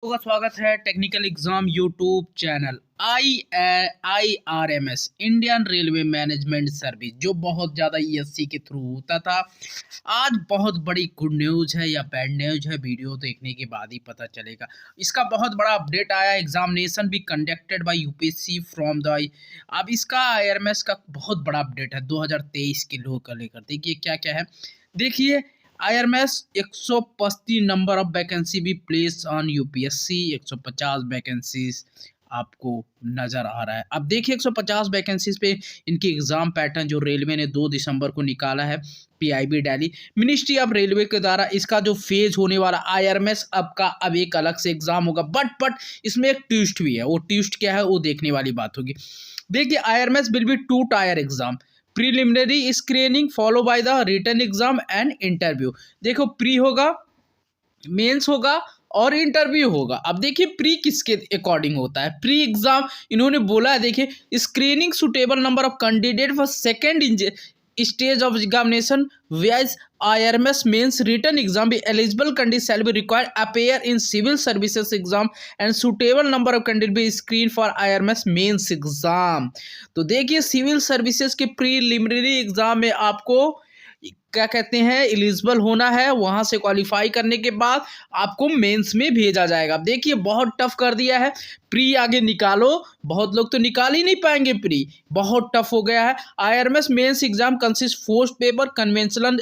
का स्वागत है technical exam YouTube channel IRMS Indian railway management service जो बहुत ज़्यादा ESC के थ्रू होता था। आज बहुत बड़ी गुड न्यूज़ है या बैड न्यूज़ है, वीडियो देखने के बाद ही पता चलेगा। इसका बहुत बड़ा अपडेट आया, एग्जामिनेशन भी conducted by UPSC from the. अब इसका IRMS का बहुत बड़ा अपडेट है 2023 के लोग का लेकर। देखिए क्या क्या है, देखिए IRMS 135 नंबर ऑफ वैकेंसी भी प्लेस ऑन यूपीएससी। 150 वैकेंसीज आपको नज़र आ रहा है। अब देखिए 150 वैकेंसीज पे इनकी एग्ज़ाम पैटर्न जो रेलवे ने 2 दिसंबर को निकाला है, PIB Delhi ministry of railway के द्वारा इसका जो फेज होने वाला IRMS अब एक अलग से एग्ज़ाम होगा। बट इसमें एक ट्विस्ट भी है। वो ट्विस्ट क्या है वो देखने वाली बात होगी। देखिए IRMS will be 2 tier exam, preliminary screening follow by the written exam and interview. देखो प्री होगा, मेंस होगा और इंटरव्यू होगा। अब देखिए प्री किसके अकॉर्डिंग होता है। प्री एग्जाम इन्होंने बोला है, देखिए screening suitable number of candidate for second stage of examination whereas IRMS means written exam be eligible candidate shall be required appear in civil services exam and suitable number of candidate be screened for IRMS means exam। तो देखिए civil services के preliminary exam में आपको क्या कहते हैं eligible होना है, वहां से क्वालिफाई करने के बाद आपको मेंस में भेजा जाएगा। अब देखिए बहुत टफ कर दिया है। प्री आगे निकालो, बहुत लोग तो निकाल ही नहीं पाएंगे, प्री बहुत टफ हो गया है। IRMS mains exam consist fourth paper conventional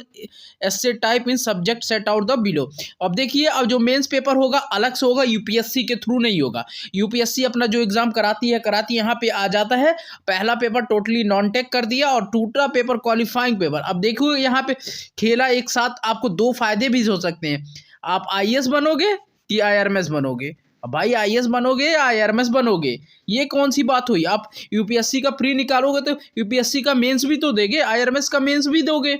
essay type in subject set out the below. अब देखिए अब जो मेंस पेपर होगा अलग से होगा, यूपीएससी के थ्रू नहीं होगा। यूपीएससी अपना जो एग्जाम कराती है यहाँ पे आ जाता है। पहला पेपर टोटली नॉन टेक कर दिया और दूसरा पेपर क्वालिफाइंग पेपर। अब देखो यहाँ पे खेला एक साथ, आपको दो फायदे भी हो सकते हैं। आप आईएएस बनोगे कि IRMS बनोगे। अब भाई आईएएस बनोगे या IRMS बनोगे, ये कौन सी बात हुई। आप यूपीएससी का प्री निकालोगे तो यूपीएससी का मेंस भी तो देगे, IRMS का मेंस भी दोगे।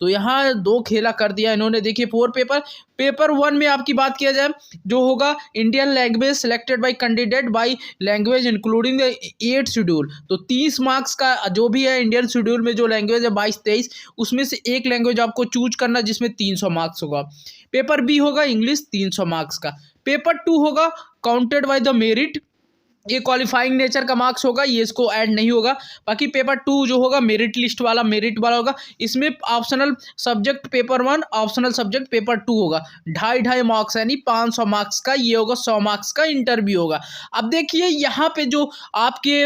तो यहाँ दो खेला कर दिया इन्होंने। देखिए पेपर 1 में आपकी बात किया जाए जो होगा Indian language selected by candidate by language including the 8 schedule. तो 30 मार्क्स का जो भी है इंडियन शेड्यूल में जो लैंग्वेज है 22-23, उसमें से एक लैंग्वेज आपको चूज करना जिसमें 300 मार्क्स होगा। पेपर बी होगा इंग्लिश 300 मार्क्स का। पेपर 2 होगा काउंटेड बाय द मेरिट, ये क्वालिफाइंग नेचर का मार्क्स होगा, ये इसको ऐड नहीं होगा। बाकी पेपर 2 जो होगा मेरिट लिस्ट वाला मेरिट वाला होगा। इसमें optional subject paper 1, optional subject paper 2 होगा। 2.5 मार्क्स यानी 500 मार्क्स का ये होगा। 100 मार्क्स का इंटरव्यू होगा। अब देखिए यहाँ पे जो आपके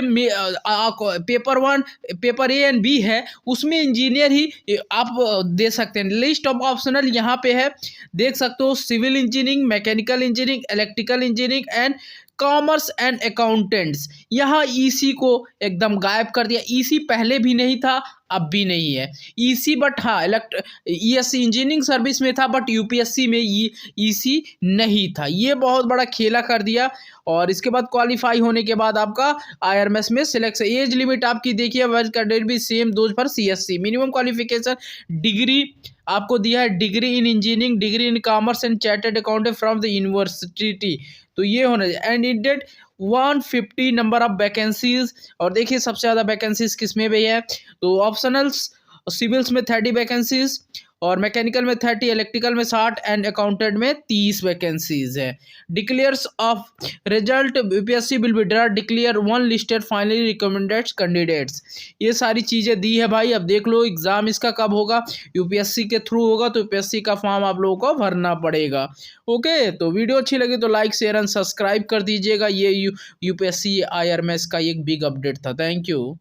paper 1 paper A and B है उसमें इंजीनियर ही आप दे सकते हैं। लिस्ट ऑफ ऑप्शनल यहाँ पे है, देख सकते हो। Civil engineering, mechanical engineering, electrical engineering and commerce and accountants. यहाँ ईसी को एकदम गायब कर दिया। ईसी पहले भी नहीं था, अब भी नहीं है ईसी। बट हाँ ESC इंजीनियरिंग सर्विस में था, बट यूपीएससी में ईसी नहीं था। ये बहुत बड़ा खेला कर दिया। और इसके बाद क्वालिफाई होने के बाद आपका IRMS में सिलेक्शन एज लिमिट आपकी देखिए वर्ज कैडेट भी same those for CSC। Minimum qualification degree आपको दिया है, degree in engineering, degree in commerce and chartered accountant from the university. तो ये होना चाहिए। And it date 150 number of vacancies. और देखिए सबसे ज़्यादा वैकेंसीज किस में भी है, तो ऑप्शनल्स सिविल्स में 30 वैकेंसीज और मैकेनिकल में 30, इलेक्ट्रिकल में 60 एंड अकाउंटेंट में 30 वैकेंसीज है। Declares of result UPSC will be declare 1 listed finally recommended candidates. ये सारी चीज़ें दी है भाई। अब देख लो एग्ज़ाम इसका कब होगा, यूपीएससी के थ्रू होगा, तो यूपीएससी का फॉर्म आप लोगों को भरना पड़ेगा। ओके, तो वीडियो अच्छी लगी तो लाइक शेयर एंड सब्सक्राइब कर दीजिएगा। ये यूपीएससी IRMS का एक बिग अपडेट था। Thank you.